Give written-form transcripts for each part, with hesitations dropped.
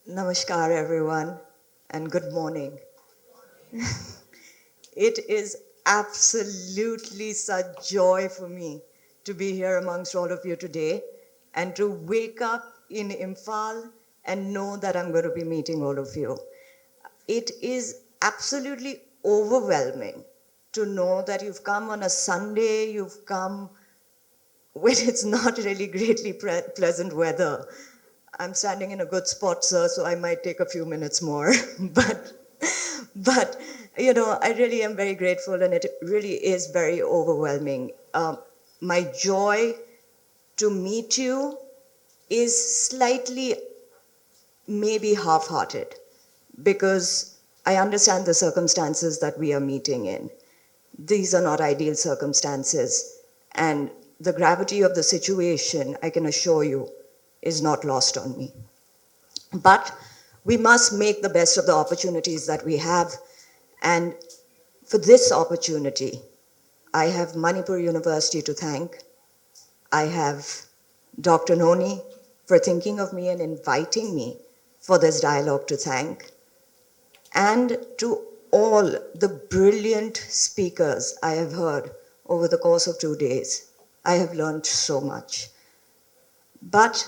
Namaskar, everyone, and good morning. It is absolutely such joy for me to be here amongst all of you today and to wake up in Imphal and know that I'm going to be meeting all of you. It is absolutely overwhelming to know that you've come on a Sunday, you've come when it's not really greatly pleasant weather. I'm standing in a good spot, sir, so I might take a few minutes more. but, but I really am very grateful, and it really is very overwhelming. My joy to meet you is slightly maybe half-hearted because I understand the circumstances that we are meeting in. These are not ideal circumstances, and the gravity of the situation, I can assure you, is not lost on me. But we must make the best of the opportunities that we have. And for this opportunity, I have Manipur University to thank. I have Dr. Noni for thinking of me and inviting me for this dialogue to thank. And to all the brilliant speakers I have heard over the course of 2 days. I have learned so much. But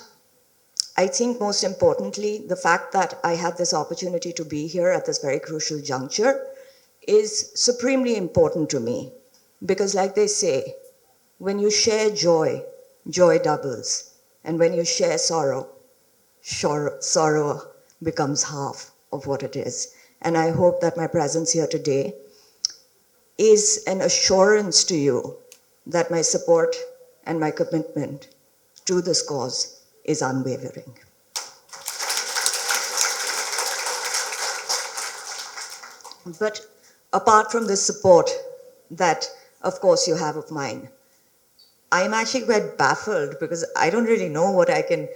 I think most importantly, the fact that I had this opportunity to be here at this very crucial juncture is supremely important to me. Because like they say, when you share joy, joy doubles. And when you share sorrow, sorrow becomes half of what it is. And I hope that my presence here today is an assurance to you that my support and my commitment to this cause is unwavering. But apart from this support that, of course, you have of mine, I'm actually quite baffled because I don't really know what I can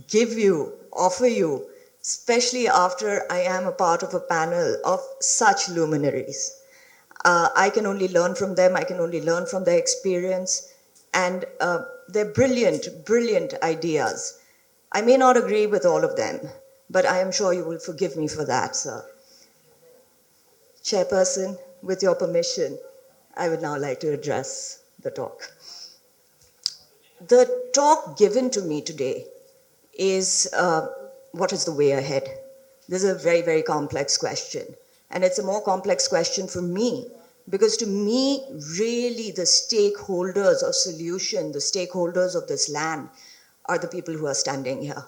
give you, offer you, especially after I am a part of a panel of such luminaries. I can only learn from them, I can only learn from their experience and their brilliant, brilliant ideas. I may not agree with all of them, but I am sure you will forgive me for that, sir. Chairperson, with your permission, I would now like to address the talk. The talk given to me today is what is the way ahead? This is a very, very complex question. And it's a more complex question for me because to me, really the stakeholders of solution, the stakeholders of this land are the people who are standing here.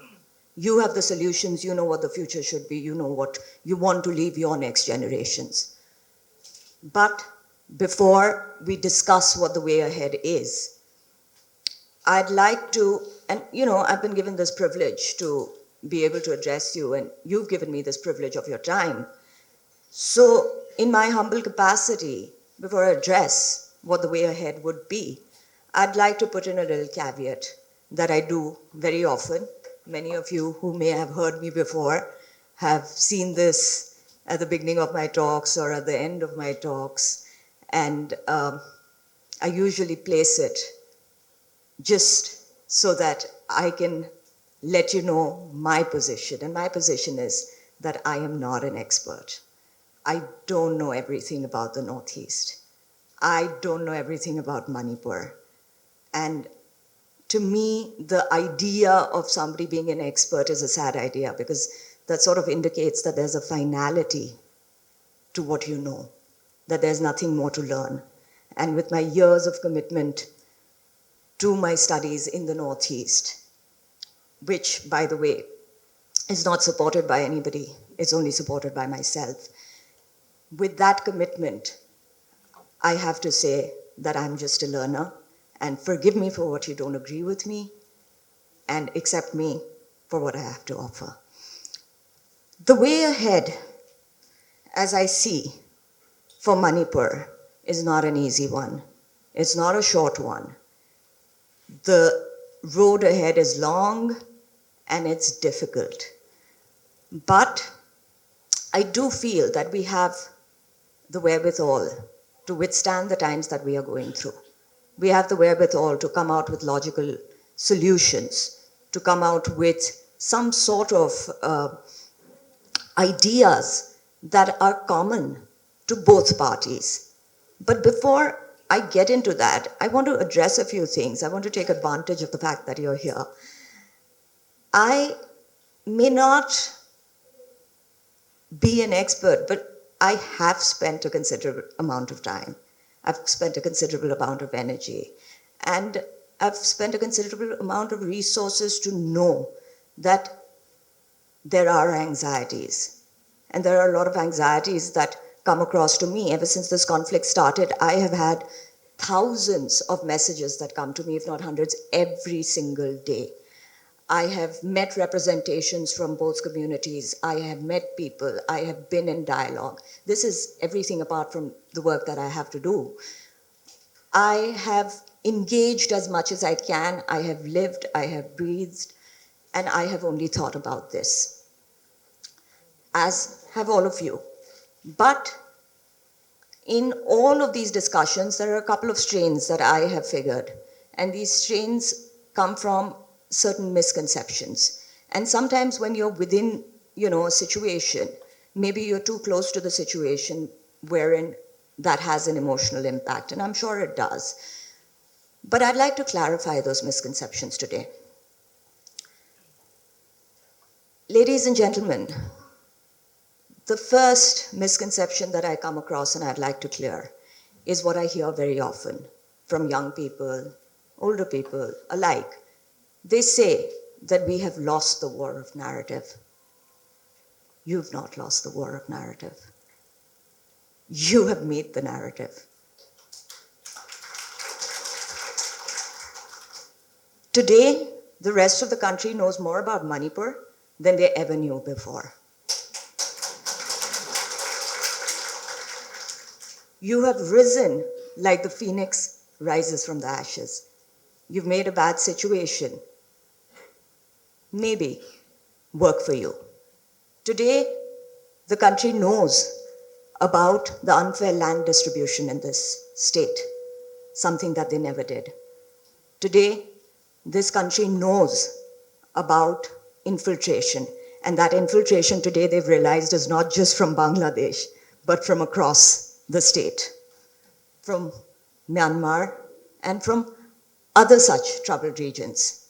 You have the solutions, you know what the future should be, you know what you want to leave your next generations. But before we discuss what the way ahead is, I'd like to, and I've been given this privilege to be able to address you, and you've given me this privilege of your time. So in my humble capacity, before I address what the way ahead would be, I'd like to put in a little caveat that I do very often. Many of you who may have heard me before have seen this at the beginning of my talks or at the end of my talks, and I usually place it just so that I can let you know my position. And my position is that I am not an expert. I don't know everything about the Northeast. I don't know everything about Manipur. And to me, the idea of somebody being an expert is a sad idea because that sort of indicates that there's a finality to what you know, that there's nothing more to learn. And with my years of commitment to my studies in the Northeast, which, by the way, is not supported by anybody, it's only supported by myself. With that commitment, I have to say that I'm just a learner, and forgive me for what you don't agree with me, and accept me for what I have to offer. The way ahead, as I see, for Manipur is not an easy one. It's not a short one. The road ahead is long and it's difficult. But I do feel that we have the wherewithal to withstand the times that we are going through. We have the wherewithal to come out with logical solutions, to come out with some sort of ideas that are common to both parties. But before I get into that, I want to address a few things. I want to take advantage of the fact that you're here. I may not be an expert, but I have spent a considerable amount of time. I've spent a considerable amount of energy. And I've spent a considerable amount of resources to know that there are anxieties. And there are a lot of anxieties that come across to me. Ever since this conflict started, I have had thousands of messages that come to me, if not hundreds, every single day. I have met representations from both communities. I have met people. I have been in dialogue. This is everything apart from the work that I have to do. I have engaged as much as I can. I have lived, I have breathed, and I have only thought about this, as have all of you. But in all of these discussions, there are a couple of strains that I have figured, and these strains come from certain misconceptions. And sometimes when you're within, a situation, maybe you're too close to the situation wherein that has an emotional impact, and I'm sure it does. But I'd like to clarify those misconceptions today. Ladies and gentlemen, the first misconception that I come across and I'd like to clear is what I hear very often from young people, older people alike. They say that we have lost the war of narrative. You've not lost the war of narrative. You have made the narrative. Today, the rest of the country knows more about Manipur than they ever knew before. You have risen like the phoenix rises from the ashes. You've made a bad situation maybe work for you. Today, the country knows about the unfair land distribution in this state, something that they never did. Today, this country knows about infiltration, and that infiltration today they've realized is not just from Bangladesh, but from across the state, from Myanmar and from other such troubled regions.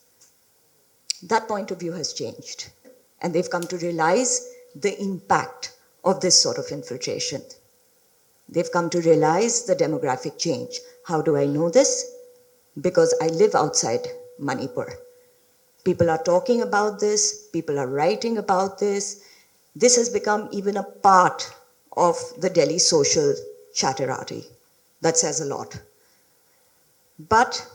That point of view has changed, and they've come to realize the impact of this sort of infiltration. They've come to realize the demographic change. How do I know this? Because I live outside Manipur. People are talking about this, people are writing about this. This has become even a part of the Delhi social chatterati. That says a lot. But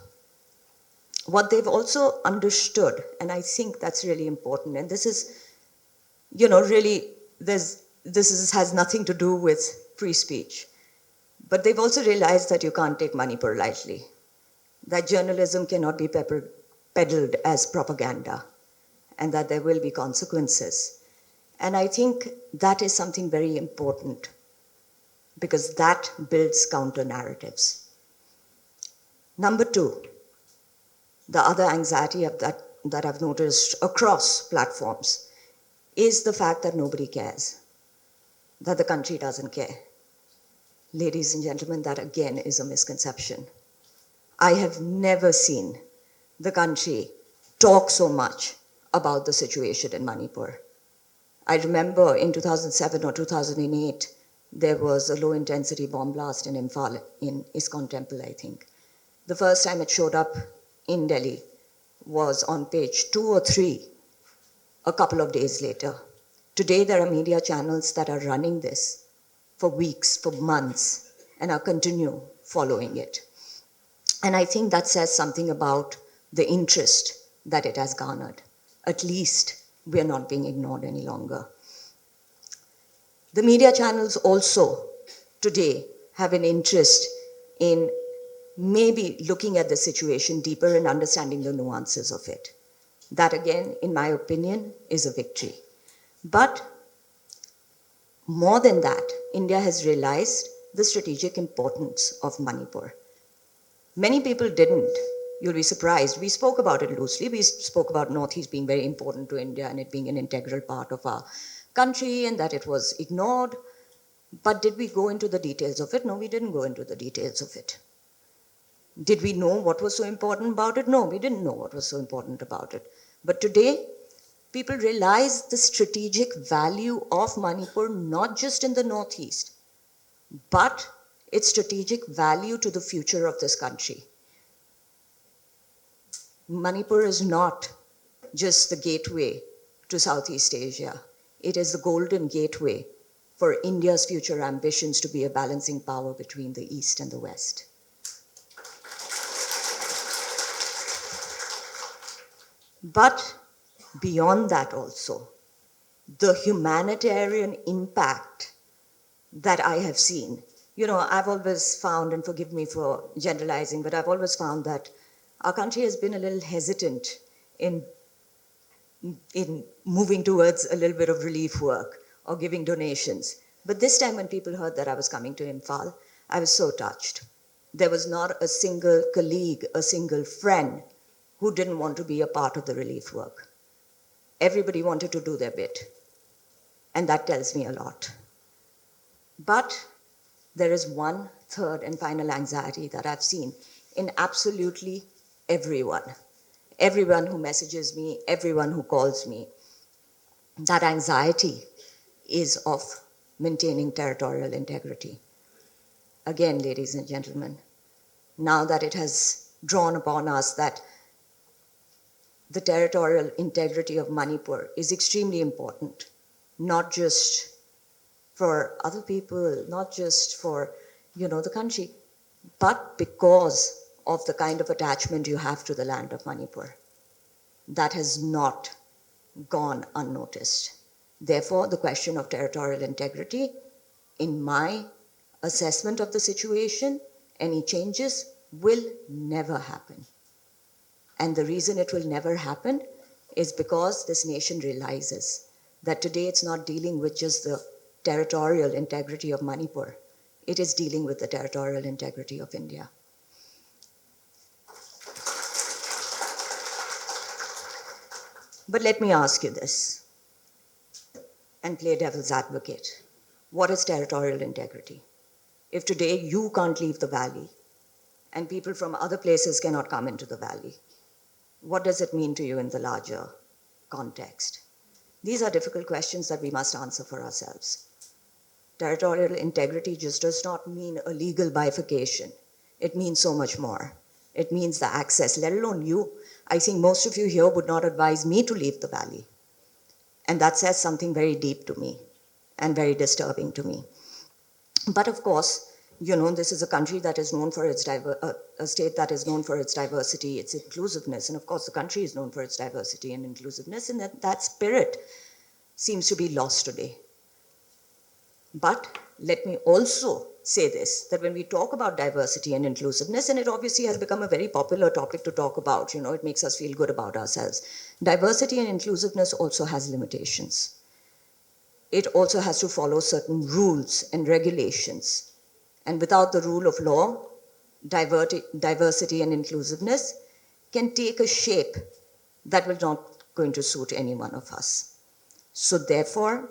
what they've also understood, and I think that's really important, and this is, really, has nothing to do with free speech. But they've also realized that you can't take Manipur lightly, that journalism cannot be peddled as propaganda, and that there will be consequences. And I think that is something very important, because that builds counter narratives. Number two, the other anxiety that I've noticed across platforms is the fact that nobody cares, that the country doesn't care. Ladies and gentlemen, that again is a misconception. I have never seen the country talk so much about the situation in Manipur. I remember in 2007 or 2008, there was a low-intensity bomb blast in Imphal, in ISKCON temple, I think. The first time it showed up in Delhi was on page 2 or 3 a couple of days later. Today, there are media channels that are running this for weeks, for months, and are continue following it. And I think that says something about the interest that it has garnered. At least we are not being ignored any longer. The media channels also today have an interest in maybe looking at the situation deeper and understanding the nuances of it. That again, in my opinion, is a victory. But more than that, India has realized the strategic importance of Manipur. Many people didn't. You'll be surprised. We spoke about it loosely. We spoke about Northeast being very important to India and it being an integral part of our country and that it was ignored. But did we go into the details of it? No, we didn't go into the details of it. Did we know what was so important about it? No, we didn't know what was so important about it. But today, people realize the strategic value of Manipur, not just in the Northeast, but its strategic value to the future of this country. Manipur is not just the gateway to Southeast Asia. It is the golden gateway for India's future ambitions to be a balancing power between the East and the West. But beyond that also, the humanitarian impact that I have seen. I've always found, and forgive me for generalizing, but I've always found that our country has been a little hesitant in moving towards a little bit of relief work or giving donations. But this time when people heard that I was coming to Imphal, I was so touched. There was not a single colleague, a single friend who didn't want to be a part of the relief work. Everybody wanted to do their bit. And that tells me a lot. But there is one third and final anxiety that I've seen in absolutely everyone. Everyone who messages me, everyone who calls me. That anxiety is of maintaining territorial integrity. Again, ladies and gentlemen, now that it has drawn upon us that the territorial integrity of Manipur is extremely important, not just for other people, not just for, the country, but because of the kind of attachment you have to the land of Manipur. That has not gone unnoticed. Therefore, the question of territorial integrity, in my assessment of the situation, any changes will never happen. And the reason it will never happen is because this nation realizes that today it's not dealing with just the territorial integrity of Manipur. It is dealing with the territorial integrity of India. But let me ask you this, and play devil's advocate. What is territorial integrity? If today you can't leave the valley, and people from other places cannot come into the valley, what does it mean to you in the larger context? These are difficult questions that we must answer for ourselves. Territorial integrity just does not mean a legal bifurcation. It means so much more. It means the access, let alone you. I think most of you here would not advise me to leave the valley. And that says something very deep to me and very disturbing to me. But of course, this is a country that is known for its a state that is known for its diversity, its inclusiveness. And of course, the country is known for its diversity and inclusiveness, and that spirit seems to be lost today. But let me also say this, that when we talk about diversity and inclusiveness, and it obviously has become a very popular topic to talk about, it makes us feel good about ourselves. Diversity and inclusiveness also has limitations. It also has to follow certain rules and regulations. And without the rule of law, diversity and inclusiveness can take a shape that will not going to suit any one of us. So therefore,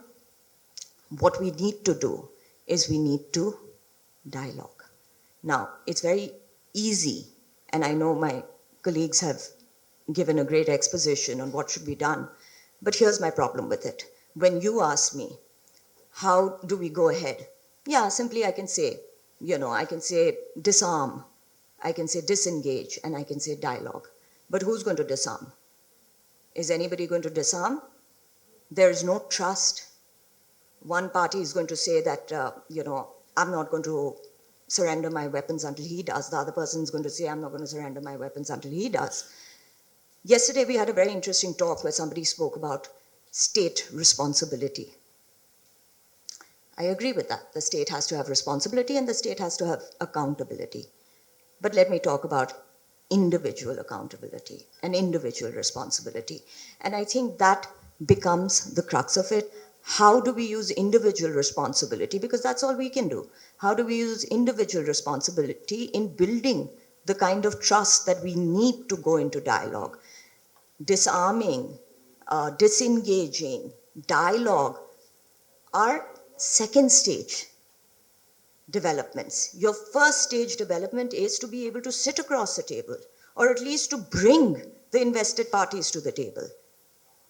what we need to do is we need to dialogue. Now, it's very easy, and I know my colleagues have given a great exposition on what should be done, but here's my problem with it. When you ask me, how do we go ahead? Yeah, simply I can say, I can say disarm, I can say disengage, and I can say dialogue. But who's going to disarm? Is anybody going to disarm? There is no trust. One party is going to say that, I'm not going to surrender my weapons until he does. The other person is going to say, I'm not going to surrender my weapons until he does. Yesterday, we had a very interesting talk where somebody spoke about state responsibility. I agree with that. The state has to have responsibility and the state has to have accountability. But let me talk about individual accountability and individual responsibility. And I think that becomes the crux of it. How do we use individual responsibility? Because that's all we can do. How do we use individual responsibility in building the kind of trust that we need to go into dialogue? Disarming, disengaging, dialogue are second stage developments. Your first stage development is to be able to sit across the table, or at least to bring the invested parties to the table.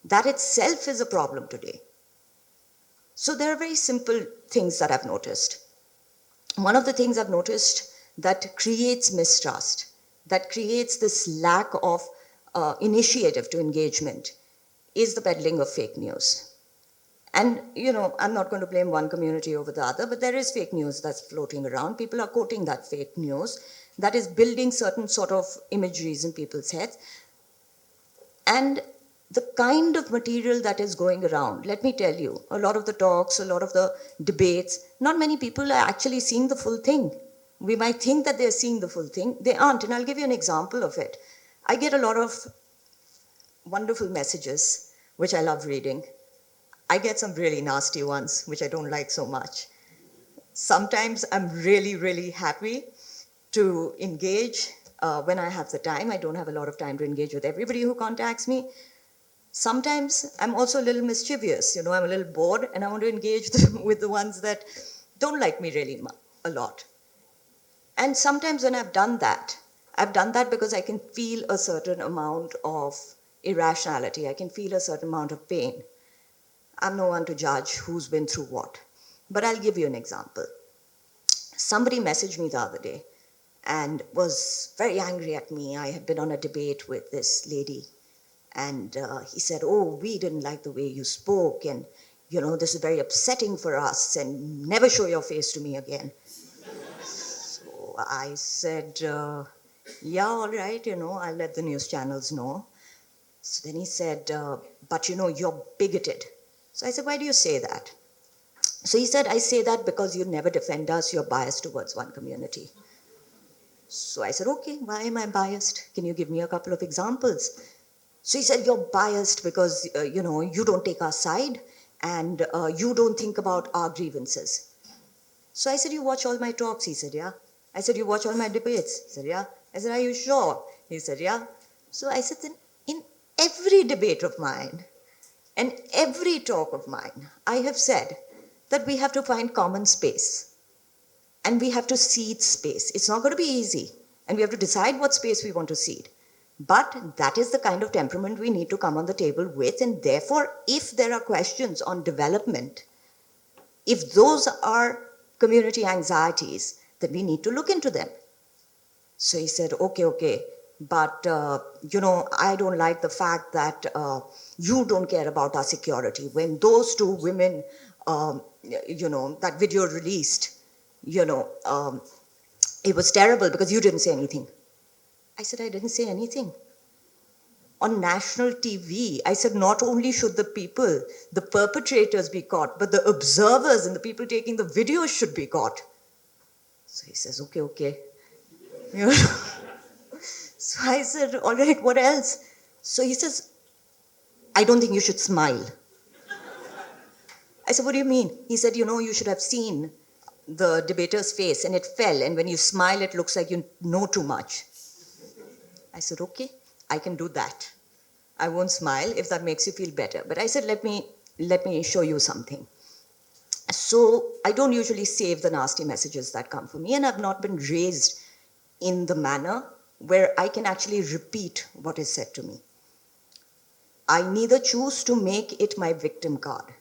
That itself is a problem today. So there are very simple things that I've noticed. One of the things I've noticed that creates mistrust, that creates this lack of initiative to engagement, is the peddling of fake news. And, I'm not going to blame one community over the other, but there is fake news that's floating around. People are quoting that fake news that is building certain sort of imageries in people's heads. And the kind of material that is going around, let me tell you, a lot of the talks, a lot of the debates, not many people are actually seeing the full thing. We might think that they're seeing the full thing. They aren't. And I'll give you an example of it. I get a lot of wonderful messages, which I love reading. I get some really nasty ones, which I don't like so much. Sometimes I'm really, really happy to engage when I have the time. I don't have a lot of time to engage with everybody who contacts me. Sometimes I'm also a little mischievous. I'm a little bored and I want to engage with the ones that don't like me really a lot. And sometimes when I've done that because I can feel a certain amount of irrationality. I can feel a certain amount of pain. I'm no one to judge who's been through what. But I'll give you an example. Somebody messaged me the other day and was very angry at me. I had been on a debate with this lady, and he said, "Oh, we didn't like the way you spoke, and this is very upsetting for us, and never show your face to me again." So I said, "Yeah, all right, I'll let the news channels know." So then he said, "But you're bigoted." So I said, "Why do you say that?" So he said, "I say that because you never defend us, you're biased towards one community." So I said, "Okay, why am I biased? Can you give me a couple of examples?" So he said, "You're biased because, you don't take our side and you don't think about our grievances." So I said, "You watch all my talks?" He said, "Yeah." I said, "You watch all my debates?" He said, "Yeah." I said, "Are you sure?" He said, "Yeah." So I said, "Then in every debate of mine and every talk of mine, I have said that we have to find common space. And we have to seed space. It's not going to be easy. And we have to decide what space we want to seed. But that is the kind of temperament we need to come on the table with. And therefore, if there are questions on development, if those are community anxieties, then we need to look into them." So he said, okay, but, I don't like the fact that you don't care about our security. When those two women, that video released, it was terrible because you didn't say anything. I said, "I didn't say anything." On national TV, I said, not only should the perpetrators be caught, but the observers and the people taking the videos should be caught. So he says, okay. So I said, "All right, what else?" So he says, "I don't think you should smile." I said, "What do you mean?" He said, "You should have seen the debater's face and it fell, and when you smile, it looks like you know too much." I said, "Okay, I can do that. I won't smile if that makes you feel better." But I said, let me show you something. So I don't usually save the nasty messages that come for me, and I've not been raised in the manner where I can actually repeat what is said to me. I neither choose to make it my victim card,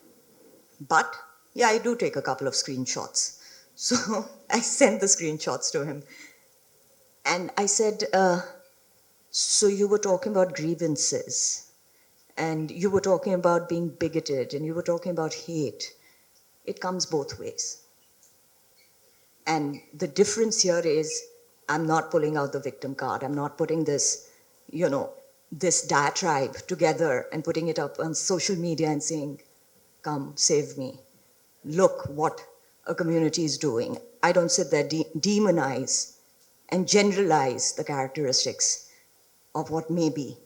but yeah, I do take a couple of screenshots. So I sent the screenshots to him. And I said, "So you were talking about grievances, and you were talking about being bigoted, and you were talking about hate. It comes both ways. And the difference here is I'm not pulling out the victim card. I'm not putting this diatribe together and putting it up on social media and saying, 'Come, save me. Look what a community is doing.' I don't sit there demonize and generalize the characteristics of what may be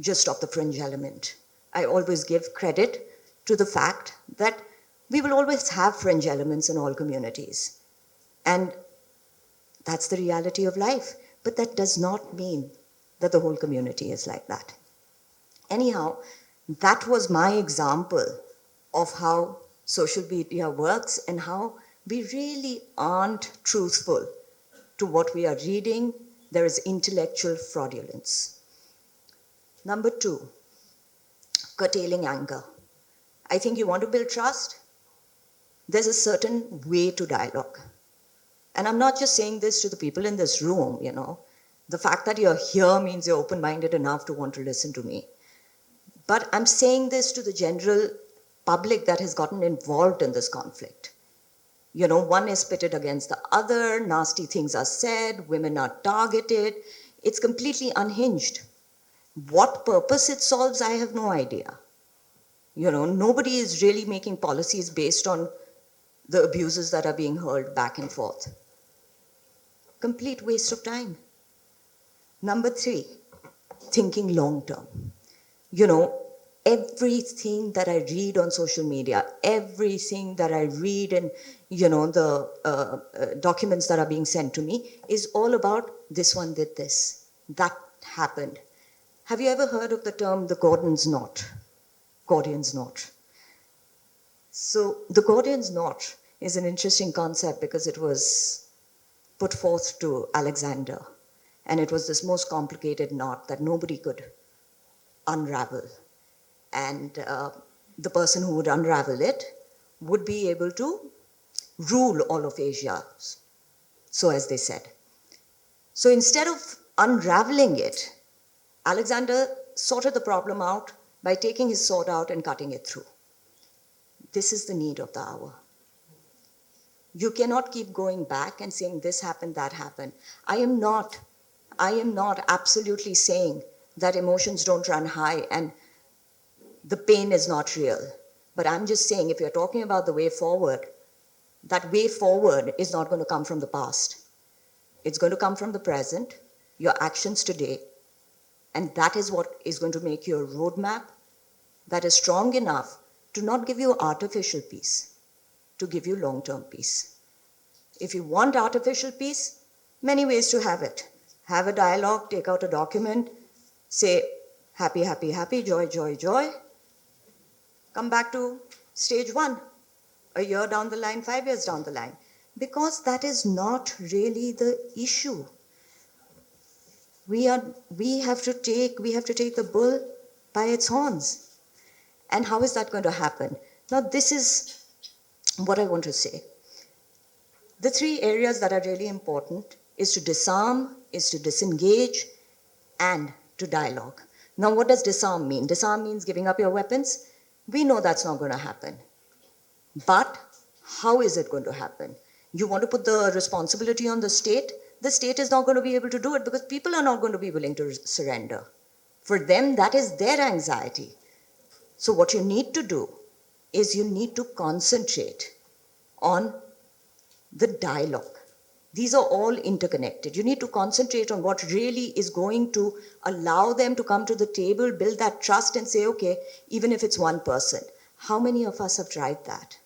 just of the fringe element. I always give credit to the fact that we will always have fringe elements in all communities. And that's the reality of life. But that does not mean that the whole community is like that." Anyhow, that was my example of how social media works and how we really aren't truthful to what we are reading. There is intellectual fraudulence. Number two, curtailing anger. I think you want to build trust, there's a certain way to dialogue. And I'm not just saying this to the people in this room, you know. The fact that you're here means you're open-minded enough to want to listen to me. But I'm saying this to the general public that has gotten involved in this conflict. You know, one is pitted against the other, nasty things are said, women are targeted. It's completely unhinged. What purpose it solves, I have no idea. You know, nobody is really making policies based on the abuses that are being hurled back and forth. Complete waste of time. Number three, thinking long term. You know, everything that I read on social media, everything that I read in, you know, the documents that are being sent to me is all about this one did this, that happened. Have you ever heard of the term the Gordian's knot? Gordian's knot. So the Gordian's knot is an interesting concept because it was put forth to Alexander. And it was this most complicated knot that nobody could unravel. And the person who would unravel it would be able to rule all of Asia, so as they said. So instead of unraveling it, Alexander sorted the problem out by taking his sword out and cutting it through. This is the need of the hour. You cannot keep going back and saying this happened, that happened. I am not absolutely saying that emotions don't run high and the pain is not real. But I'm just saying, if you're talking about the way forward, that way forward is not going to come from the past. It's going to come from the present, your actions today, and that is what is going to make you a roadmap that is strong enough to not give you artificial peace, to give you long-term peace. If you want artificial peace, many ways to have it. Have a dialogue, take out a document, say happy, happy, happy, joy, joy, joy. Come back to stage one, a year down the line, 5 years down the line, because that is not really the issue. We have to take the bull by its horns. And how is that going to happen? Now, this is what I want to say. The three areas that are really important is to disarm, is to disengage, and to dialogue. Now, what does disarm mean? Disarm means giving up your weapons. We know that's not going to happen. But how is it going to happen? You want to put the responsibility on the state is not going to be able to do it because people are not going to be willing to surrender. For them, that is their anxiety. So what you need to do is you need to concentrate on the dialogue. These are all interconnected. You need to concentrate on what really is going to allow them to come to the table, build that trust and say, okay, even if it's one person. How many of us have tried that?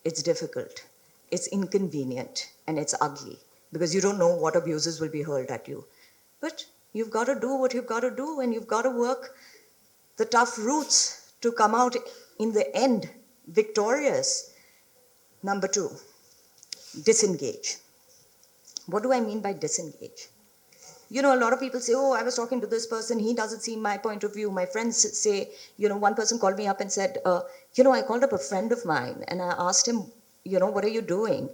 It's difficult, it's inconvenient, and it's ugly because you don't know what abuses will be hurled at you. But you've got to do what you've got to do, and you've got to work the tough routes to come out in the end victorious. Number two, disengage. What do I mean by disengage? You know, a lot of people say, oh, I was talking to this person, he doesn't see my point of view. My friends say, you know, one person called me up and said, you know, I called up a friend of mine and I asked him, you know, what are you doing?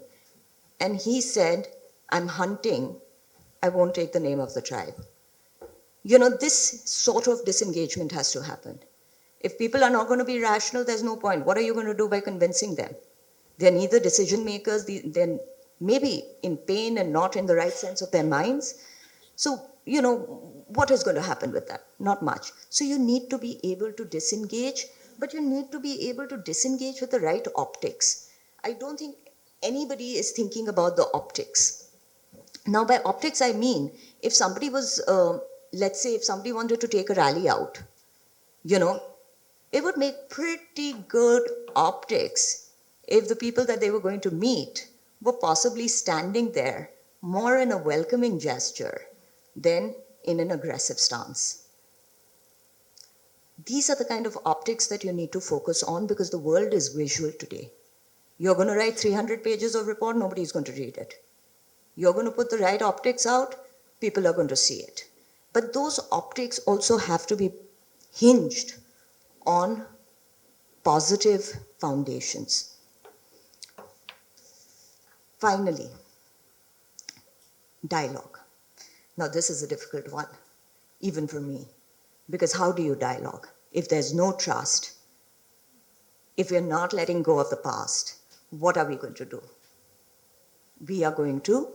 And he said, I'm hunting. I won't take the name of the tribe. You know, this sort of disengagement has to happen. If people are not going to be rational, there's no point. What are you going to do by convincing them? They're neither decision makers, they're maybe in pain and not in the right sense of their minds. So, you know, what is going to happen with that? Not much. So you need to be able to disengage, but you need to be able to disengage with the right optics. I don't think anybody is thinking about the optics. Now, by optics, I mean, if somebody was, let's say, if somebody wanted to take a rally out, you know, it would make pretty good optics if the people that they were going to meet were possibly standing there more in a welcoming gesture than in an aggressive stance. These are the kind of optics that you need to focus on because the world is visual today. You're going to write 300 pages of report, nobody's going to read it. You're going to put the right optics out, people are going to see it. But those optics also have to be hinged on positive foundations. Finally, dialogue. Now, this is a difficult one, even for me, because how do you dialogue? If there's no trust, if we're not letting go of the past, what are we going to do? We are going to,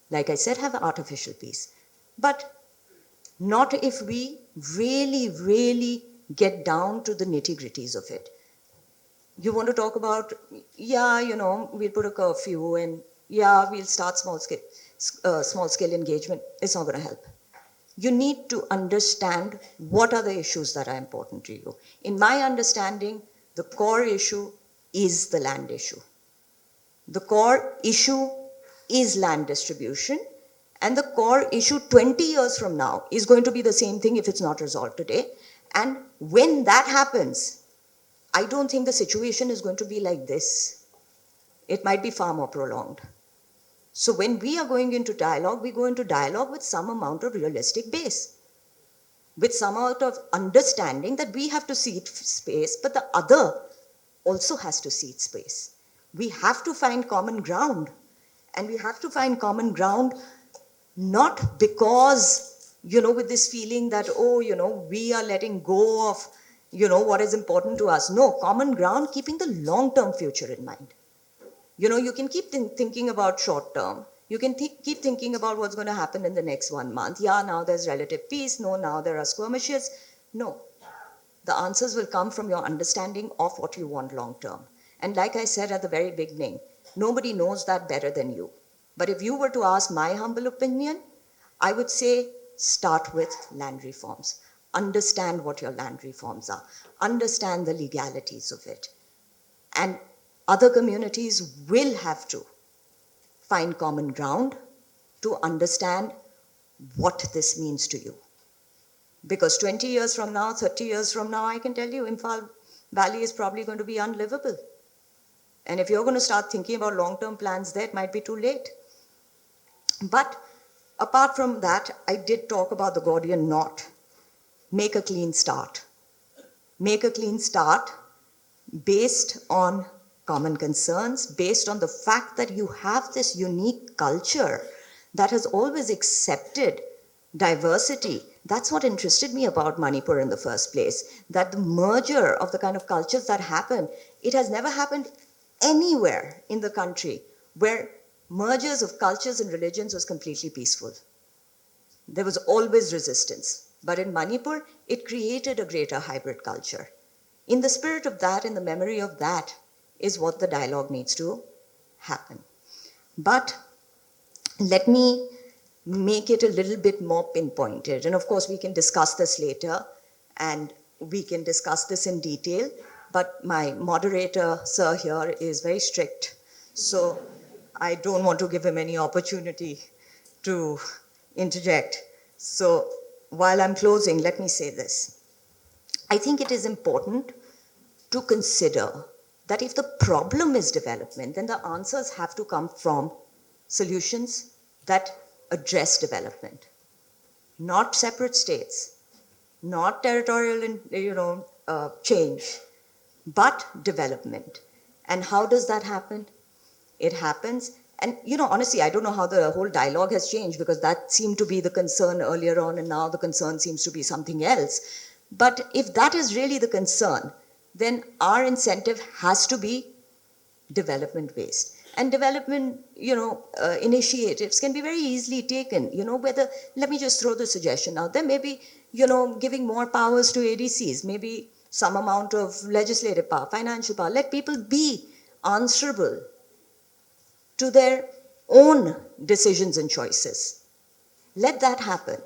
like I said, have artificial peace. But not if we really, really get down to the nitty-gritties of it. You want to talk about, yeah, we'll put a curfew and yeah, we'll start small scale engagement. It's not going to help. You need to understand what are the issues that are important to you. In my understanding, the core issue is the land issue. The core issue is land distribution, and the core issue 20 years from now is going to be the same thing if it's not resolved today. And when that happens, I don't think the situation is going to be like this. It might be far more prolonged. So when we are going into dialogue, we go into dialogue with some amount of realistic base, with some amount of understanding that we have to cede space, but the other also has to cede space. We have to find common ground, and we have to find common ground not because, with this feeling that, we are letting go of, what is important to us. No, common ground, keeping the long-term future in mind. You can keep thinking about short term. You can keep thinking about what's going to happen in the next 1 month. Yeah, now there's relative peace. No, now there are skirmishes. No, the answers will come from your understanding of what you want long term. And like I said at the very beginning, nobody knows that better than you. But if you were to ask my humble opinion, I would say start with land reforms. Understand what your land reforms are. Understand the legalities of it. And other communities will have to find common ground to understand what this means to you. Because 20 years from now, 30 years from now, I can tell you, Imphal Valley is probably going to be unlivable. And if you're going to start thinking about long-term plans there, it might be too late. But apart from that, I did talk about the Gordian knot. Make a clean start. Make a clean start based on common concerns, based on the fact that you have this unique culture that has always accepted diversity. That's what interested me about Manipur in the first place, that the merger of the kind of cultures that happen, it has never happened anywhere in the country where mergers of cultures and religions was completely peaceful. There was always resistance. But in Manipur, it created a greater hybrid culture. In the spirit of that, in the memory of that, is what the dialogue needs to happen. But let me make it a little bit more pinpointed. And of course, we can discuss this later, and we can discuss this in detail. But my moderator, sir, here is very strict. So I don't want to give him any opportunity to interject. So while I'm closing, let me say this. I think it is important to consider that if the problem is development, then the answers have to come from solutions that address development, not separate states, not territorial, change, but development. And how does that happen? It happens, and honestly, I don't know how the whole dialogue has changed, because that seemed to be the concern earlier on, and now the concern seems to be something else. But if that is really the concern, then our incentive has to be development-based. And development, initiatives can be very easily taken, let me just throw the suggestion out there, maybe, giving more powers to ADCs, maybe some amount of legislative power, financial power. Let people be answerable to their own decisions and choices. Let that happen.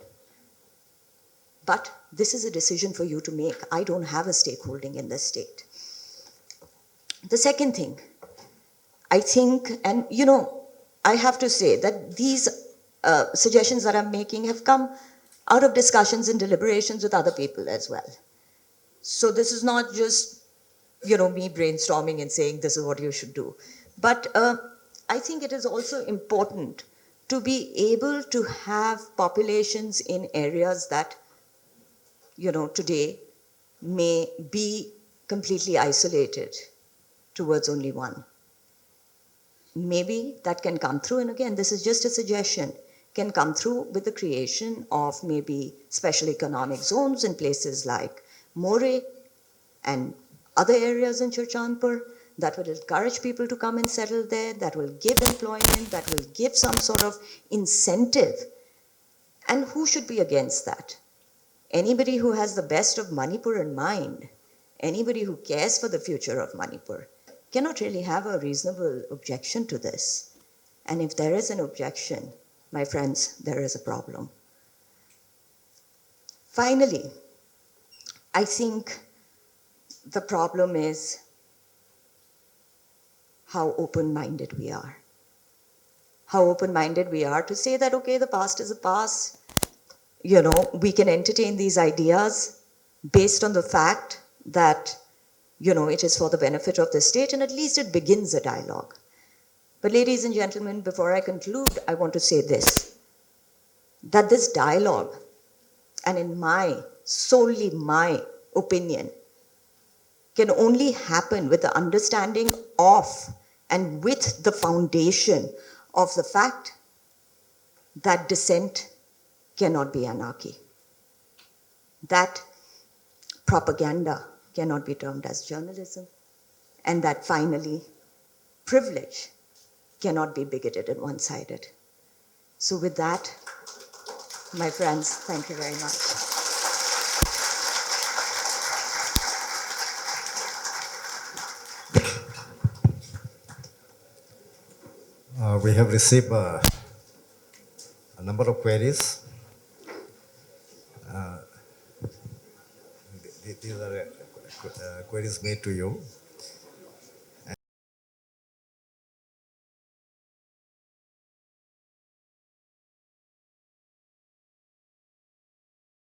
But this is a decision for you to make. I don't have a stakeholding in this state. The second thing, I think, and I have to say that these suggestions that I'm making have come out of discussions and deliberations with other people as well. So this is not just, me brainstorming and saying this is what you should do. But I think it is also important to be able to have populations in areas that, today may be completely isolated towards only one. Maybe that can come through, and again, this is just a suggestion, can come through with the creation of maybe special economic zones in places like More and other areas in Churchandpur that will encourage people to come and settle there, that will give employment, that will give some sort of incentive. And who should be against that? Anybody who has the best of Manipur in mind, anybody who cares for the future of Manipur, cannot really have a reasonable objection to this. And if there is an objection, my friends, there is a problem. Finally, I think the problem is how open-minded we are. How open-minded we are to say that, okay, the past is a past. We can entertain these ideas based on the fact that, it is for the benefit of the state, and at least it begins a dialogue. But ladies and gentlemen, before I conclude, I want to say this, that this dialogue, and in solely my opinion, can only happen with the understanding of and with the foundation of the fact that dissent cannot be anarchy, that propaganda cannot be termed as journalism, and that finally, privilege cannot be bigoted and one-sided. So with that, my friends, thank you very much. We have received a number of queries. These are queries made to you.